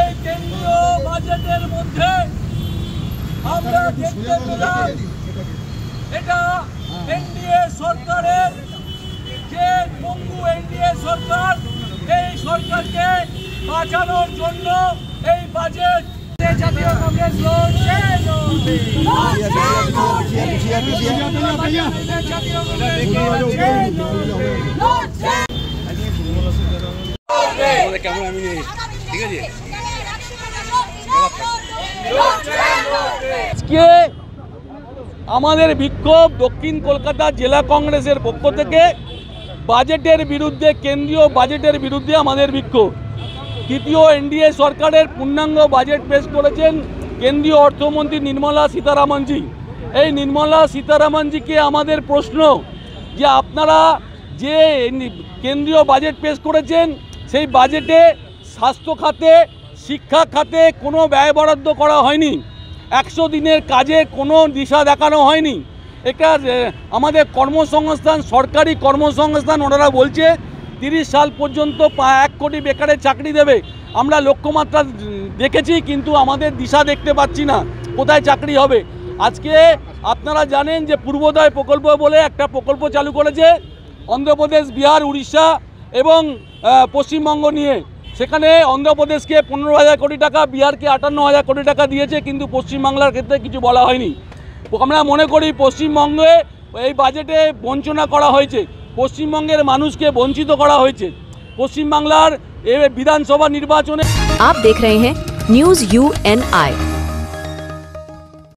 এই কেন্দ্রীয় বাজেটের মধ্যে আমরা দেখতে পেলাম এটা এনডিএ সরকারের যে পঙ্গু এনডিএ সরকার, এই সরকারকে বাঁচানোর জন্য এই বাজেট জাতীয় কংগ্রেস লড়ছে। আজকে আমাদের বিক্ষোভ দক্ষিণ কলকাতা জেলা কংগ্রেসের পক্ষ থেকে বাজেটের বিরুদ্ধে, কেন্দ্রীয় বাজেটের বিরুদ্ধে আমাদের বিক্ষোভ। তৃতীয় এনডিএ সরকারের পূর্ণাঙ্গ বাজেট পেশ করেছেন কেন্দ্রীয় অর্থমন্ত্রী নির্মলা সীতারামনজি। এই নির্মলা সীতারামনজিকে আমাদের প্রশ্ন যে আপনারা যে কেন্দ্রীয় বাজেট পেশ করেছেন সেই বাজেটে স্বাস্থ্য খাতে, শিক্ষা খাতে কোনো ব্যয় বরাদ্দ করা হয়নি, 100 দিনের কাজে কোনো দিশা দেখানো হয়নি। এটা আমাদের কর্মসংস্থান, সরকারি কর্মসংস্থান ওনারা বলছে 30 সাল পর্যন্ত 1 কোটি বেকারের চাকরি দেবে। আমরা লক্ষ্যমাত্রা দেখেছি কিন্তু আমাদের দিশা দেখতে পাচ্ছি না কোথায় চাকরি হবে। আজকে আপনারা জানেন যে পূর্বোদয় প্রকল্প বলে একটা প্রকল্প চালু করেছে অন্ধ্রপ্রদেশ, বিহার, উড়িষ্যা এবং পশ্চিমবঙ্গ নিয়ে। সেখানে অন্ধ্রপ্রদেশকে 15,000 কোটি টাকা, বিহারকে 58,000 কোটি টাকা দিয়েছে, কিন্তু পশ্চিমবাংলার ক্ষেত্রে কিছু বলা হয়নি। আমরা মনে করি পশ্চিমবঙ্গে এই বাজেটে বঞ্চনা করা হয়েছে, পশ্চিমবঙ্গের মানুষকে বঞ্চিত করা হয়েছে। পশ্চিমবাংলার বিধানসভা নির্বাচনে आप देख रहे हैं न्यूज़ UNI।